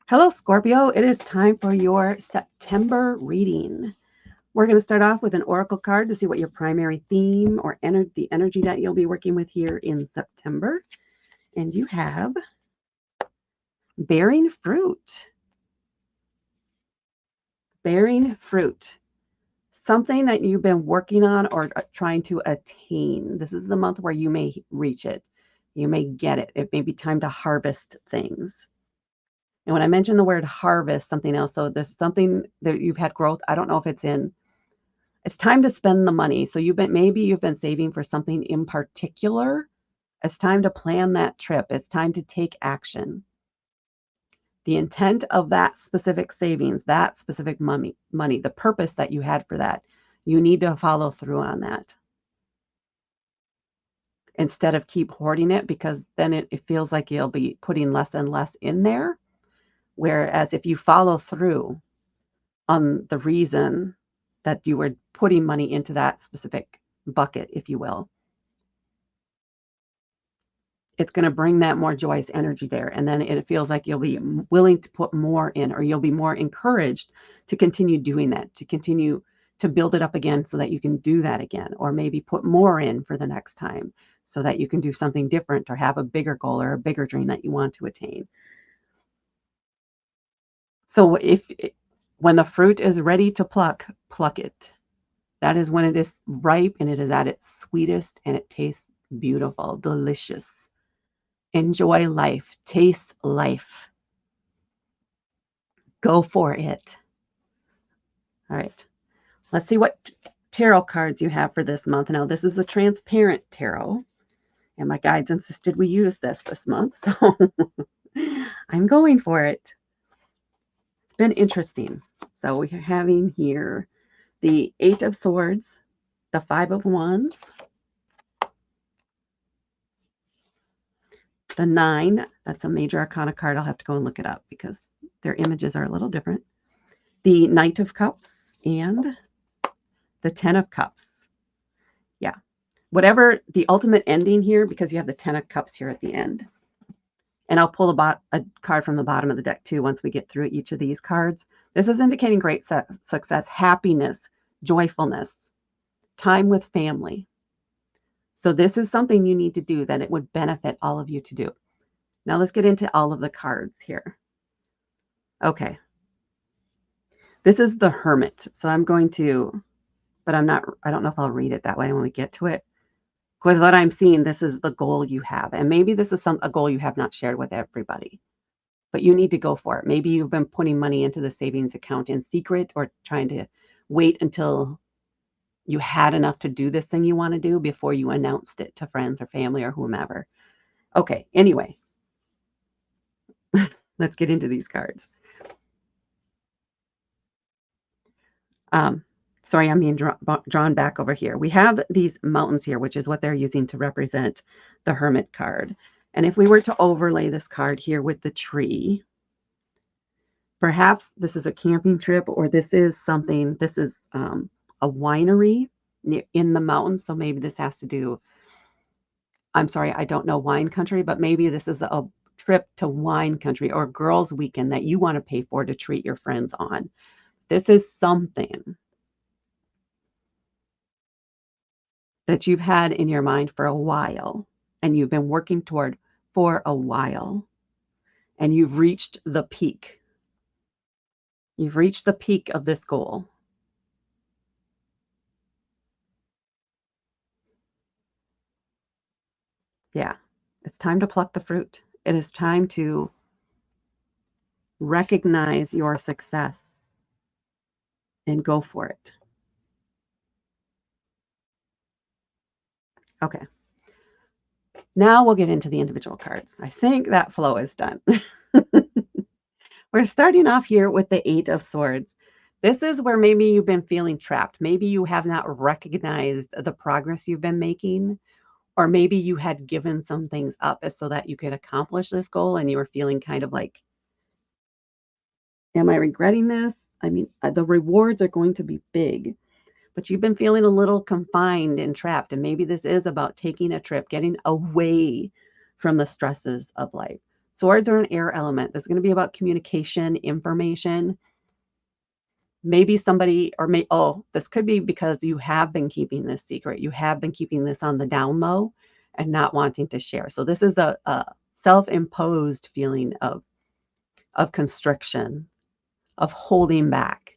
Hello, Scorpio. It is time for your September reading. We're going to start off with an oracle card to see what your primary theme or the energy that you'll be working with here in September. And you have bearing fruit. Bearing fruit. Something that you've been working on or trying to attain. This is the month where you may reach it. You may get it. It may be time to harvest things. And when I mention the word harvest, something else, so this is something that you've had growth. I don't know if it's time to spend the money. So maybe you've been saving for something in particular. It's time to plan that trip. It's time to take action. The intent of that specific savings, that specific money, the purpose that you had for that, you need to follow through on that. Instead of keep hoarding it, because then it feels like you'll be putting less and less in there. Whereas if you follow through on the reason that you were putting money into that specific bucket, if you will, it's going to bring that more joyous energy there. And then it feels like you'll be willing to put more in, or you'll be more encouraged to continue doing that, to continue to build it up again so that you can do that again, or maybe put more in for the next time so that you can do something different or have a bigger goal or a bigger dream that you want to attain. So when the fruit is ready to pluck it. That is when it is ripe and it is at its sweetest and it tastes beautiful, delicious. Enjoy life, taste life. Go for it. All right. Let's see what tarot cards you have for this month. Now, this is a transparent tarot, and my guides insisted we use this month, so I'm going for it. It's been interesting. So we're having here the Eight of Swords, the Five of Wands, the 9, that's a major arcana card. I'll have to go and look it up because their images are a little different. The Knight of Cups and the 10 of Cups. Yeah. Whatever the ultimate ending here, because you have the 10 of Cups here at the end. And I'll pull a card from the bottom of the deck too once we get through each of these cards. This is indicating great success, happiness, joyfulness, time with family. So this is something you need to do that it would benefit all of you to do. Now let's get into all of the cards here. Okay. This is the Hermit. So I'm going to, but I don't know if I'll read it that way when we get to it. Because what I'm seeing, this is the goal you have. And maybe this is a goal you have not shared with everybody. But you need to go for it. Maybe you've been putting money into the savings account in secret or trying to wait until you had enough to do this thing you want to do before you announced it to friends or family or whomever. Okay, anyway, let's get into these cards. Sorry, I'm being drawn back over here. We have these mountains here, which is what they're using to represent the Hermit card. And if we were to overlay this card here with the tree, perhaps this is a camping trip, or this is a winery in the mountains. So maybe this has to do, I'm sorry, I don't know wine country, but maybe this is a trip to wine country or a girls' weekend that you want to pay for to treat your friends on. This is something that you've had in your mind for a while and you've been working toward for a while, and you've reached the peak. You've reached the peak of this goal. Yeah, it's time to pluck the fruit. It is time to recognize your success and go for it. Okay. Now we'll get into the individual cards. I think that flow is done. We're starting off here with the Eight of Swords. This is where maybe you've been feeling trapped. Maybe you have not recognized the progress you've been making, or maybe you had given some things up so that you could accomplish this goal and you were feeling kind of like, am I regretting this? I mean, the rewards are going to be big, but you've been feeling a little confined and trapped. And maybe this is about taking a trip, getting away from the stresses of life. Swords are an air element. This is going to be about communication, information. Maybe somebody, this could be because you have been keeping this secret. You have been keeping this on the down low and not wanting to share. So this is a self-imposed feeling of constriction, of holding back.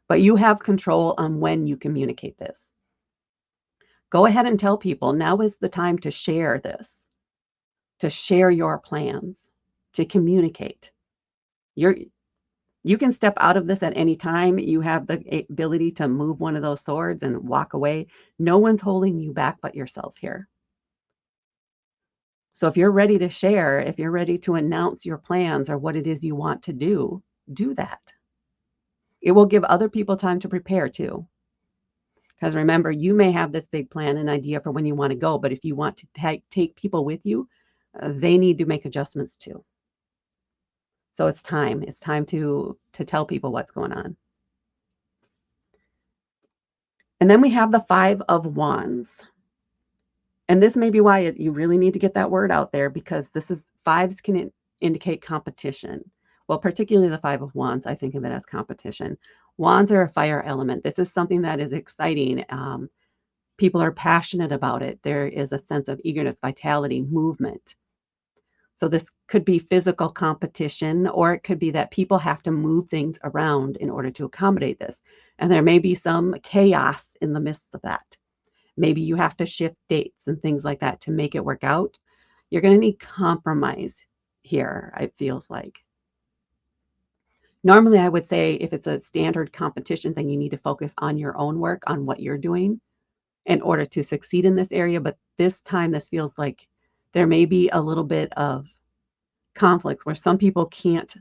But you have control on when you communicate this. Go ahead and tell people now is the time to share this, to share your plans, to communicate. You can step out of this at any time. You have the ability to move one of those swords and walk away. No one's holding you back but yourself here. So if you're ready to share, if you're ready to announce your plans or what it is you want to do that. It will give other people time to prepare too. Because remember, you may have this big plan and idea for when you want to go, but if you want to take people with you, they need to make adjustments too. So it's time. It's time to tell people what's going on. And then we have the Five of Wands. And this may be why you really need to get that word out there, because fives can indicate competition. Well, particularly the Five of Wands, I think of it as competition. Wands are a fire element. This is something that is exciting. People are passionate about it. There is a sense of eagerness, vitality, movement. So this could be physical competition, or it could be that people have to move things around in order to accommodate this. And there may be some chaos in the midst of that. Maybe you have to shift dates and things like that to make it work out. You're going to need compromise here, it feels like. Normally, I would say if it's a standard competition thing, you need to focus on your own work, on what you're doing in order to succeed in this area. But this time, this feels like there may be a little bit of conflict where some people can't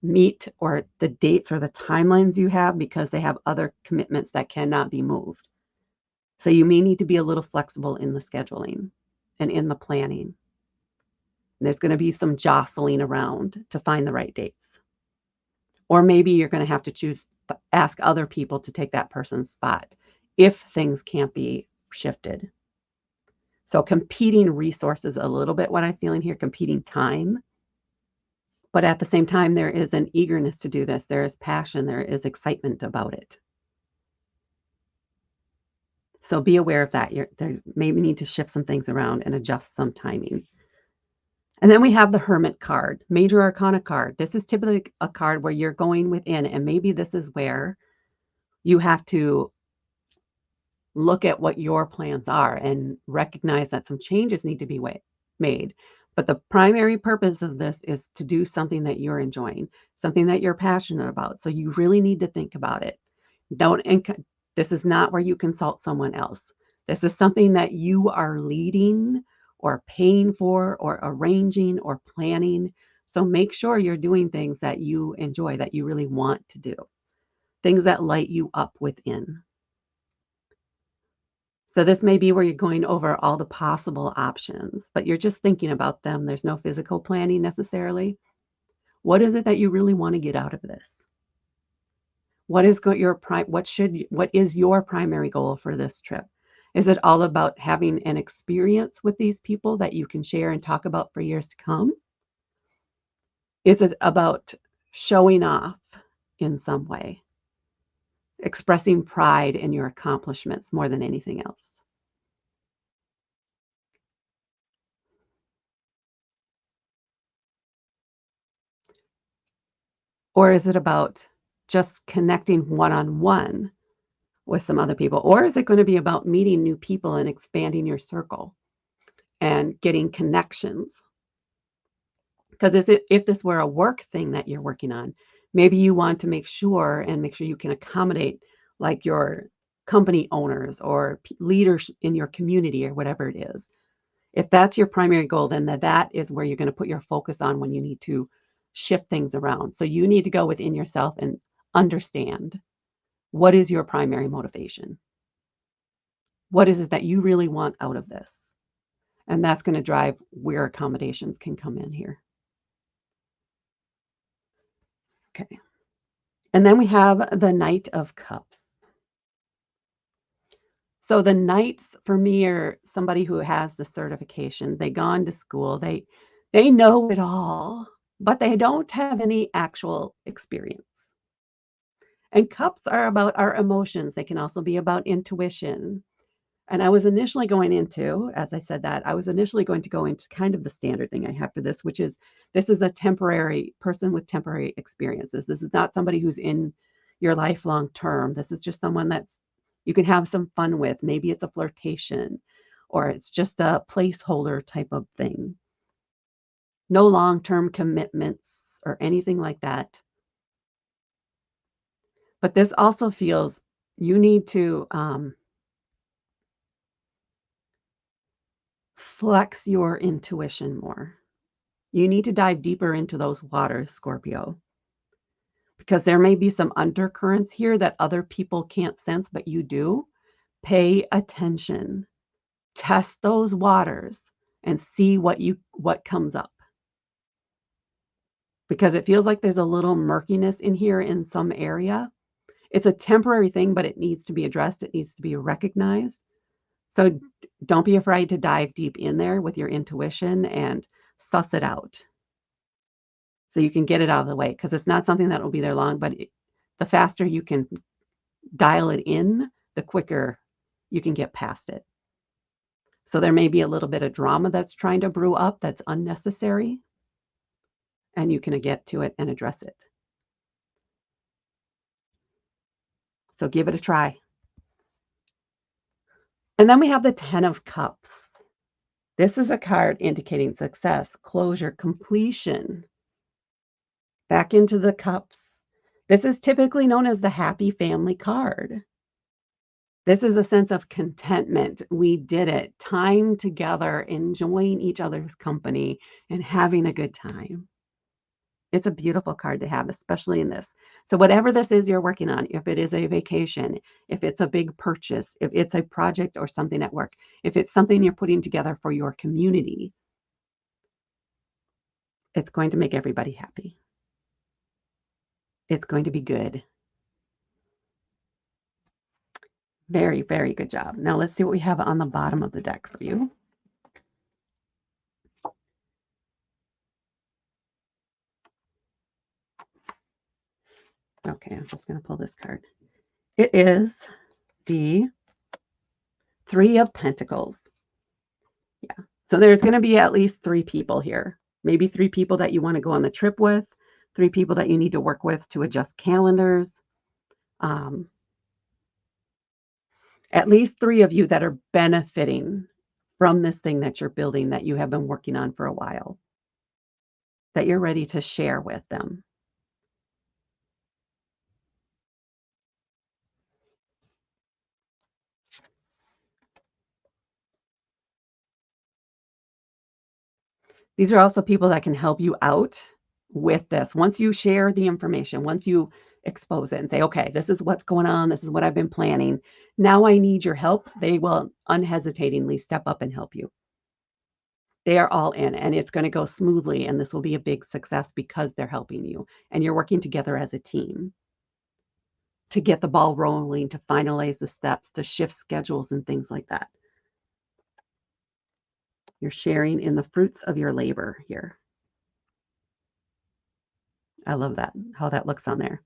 meet or the dates or the timelines you have because they have other commitments that cannot be moved. So you may need to be a little flexible in the scheduling and in the planning. And there's going to be some jostling around to find the right dates. Or maybe you're going to have to ask other people to take that person's spot if things can't be shifted. So competing resources a little bit, what I'm feeling here, competing time. But at the same time, there is an eagerness to do this. There is passion. There is excitement about it. So be aware of that. There maybe need to shift some things around and adjust some timing. And then we have the Hermit card, Major Arcana card. This is typically a card where you're going within, and maybe this is where you have to look at what your plans are and recognize that some changes need to be made. But the primary purpose of this is to do something that you're enjoying, something that you're passionate about. So you really need to think about it. This is not where you consult someone else. This is something that you are leading or paying for or arranging or planning. So make sure you're doing things that you enjoy, that you really want to do, things that light you up within. So this may be where you're going over all the possible options, but you're just thinking about them. There's no physical planning necessarily. What is it that you really want to get out of this? What is your primary goal for this trip? Is it all about having an experience with these people that you can share and talk about for years to come? Is it about showing off in some way, expressing pride in your accomplishments more than anything else? Or is it about just connecting one-on-one with some other people? Or is it going to be about meeting new people and expanding your circle and getting connections? Because if this were a work thing that you're working on, maybe you want to make sure you can accommodate like your company owners or leaders in your community or whatever it is. If that's your primary goal, then that is where you're going to put your focus on when you need to shift things around. So you need to go within yourself and understand, what is your primary motivation? What is it that you really want out of this? And that's going to drive where accommodations can come in here. Okay. And then we have the Knight of Cups. So the knights for me are somebody who has the certification. They gone to school. They They know it all, but they don't have any actual experience. And cups are about our emotions. They can also be about intuition. And I was initially going into, as I said that, I was initially going to go into kind of the standard thing I have for this, which is this is a temporary person with temporary experiences. This is not somebody who's in your life long term. This is just someone that's you can have some fun with. Maybe it's a flirtation or it's just a placeholder type of thing. No long term commitments or anything like that. But this also feels you need to flex your intuition more. You need to dive deeper into those waters, Scorpio, because there may be some undercurrents here that other people can't sense, but you do. Pay attention. Test those waters and see what comes up. Because it feels like there's a little murkiness in here in some area. It's a temporary thing, but it needs to be addressed. It needs to be recognized. So don't be afraid to dive deep in there with your intuition and suss it out so you can get it out of the way because it's not something that will be there long, but the faster you can dial it in, the quicker you can get past it. So there may be a little bit of drama that's trying to brew up that's unnecessary, and you can get to it and address it. So give it a try. And then we have the 10 of Cups. This is a card indicating success, closure, completion. Back into the cups. This is typically known as the happy family card. This is a sense of contentment. We did it. Time together, enjoying each other's company, and having a good time. It's a beautiful card to have, especially in this. So whatever this is you're working on, if it is a vacation, if it's a big purchase, if it's a project or something at work, if it's something you're putting together for your community, it's going to make everybody happy. It's going to be good. Very, very good job. Now let's see what we have on the bottom of the deck for you. Okay, I'm just going to pull this card. It is the Three of Pentacles. Yeah. So there's going to be at least 3 people here. Maybe 3 people that you want to go on the trip with, 3 people that you need to work with to adjust calendars. At least 3 of you that are benefiting from this thing that you're building that you have been working on for a while, that you're ready to share with them. These are also people that can help you out with this. Once you share the information, once you expose it and say, okay, this is what's going on, this is what I've been planning. Now I need your help. They will unhesitatingly step up and help you. They are all in and it's going to go smoothly and this will be a big success because they're helping you and you're working together as a team to get the ball rolling, to finalize the steps, to shift schedules and things like that. You're sharing in the fruits of your labor here. I love that, how that looks on there.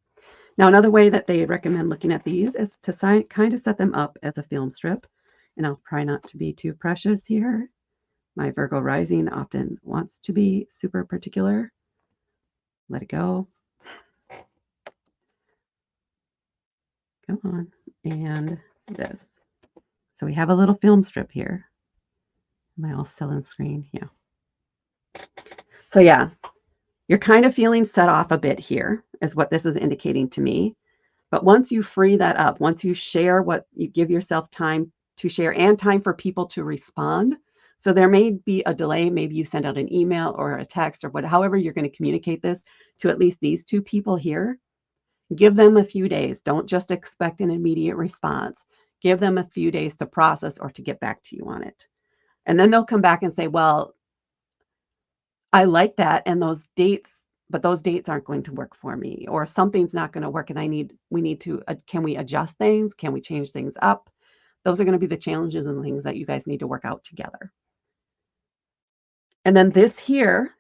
Now, another way that they recommend looking at these is to kind of set them up as a film strip. And I'll try not to be too precious here. My Virgo rising often wants to be super particular. Let it go. Come on. And this. So we have a little film strip here. Am I all still on screen? Yeah. So yeah, you're kind of feeling set off a bit here is what this is indicating to me. But once you free that up, once you share what you give yourself time to share and time for people to respond. So there may be a delay. Maybe you send out an email or a text or however you're going to communicate this to at least these 2 people here. Give them a few days. Don't just expect an immediate response. Give them a few days to process or to get back to you on it. And then they'll come back and say, well, I like that. And those dates, but those dates aren't going to work for me, or something's not going to work. And we need to, can we adjust things? Can we change things up? Those are going to be the challenges and things that you guys need to work out together. And then this here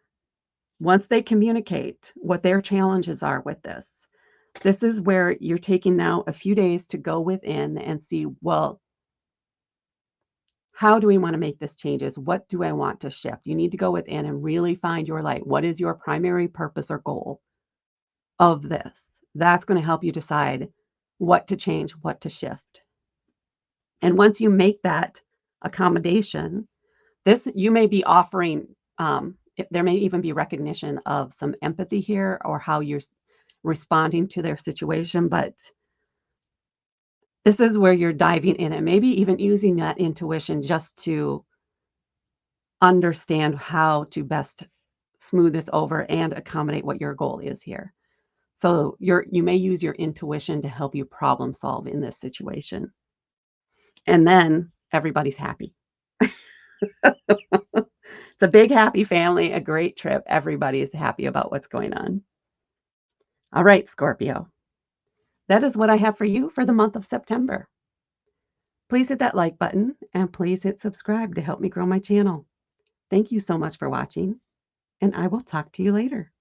Once they communicate what their challenges are with this is where you're taking now a few days to go within and see, well, how do we want to make this changes? What do I want to shift? You need to go within and really find your light. What is your primary purpose or goal of this? That's going to help you decide what to change, what to shift. And once you make that accommodation, this you may be offering, there may even be recognition of some empathy here or how you're responding to their situation. But this is where you're diving in and maybe even using that intuition just to understand how to best smooth this over and accommodate what your goal is here. So you may use your intuition to help you problem solve in this situation. And then everybody's happy. It's a big happy family, a great trip. Everybody is happy about what's going on. All right, Scorpio. That is what I have for you for the month of September. Please hit that like button and please hit subscribe to help me grow my channel. Thank you so much for watching, and I will talk to you later.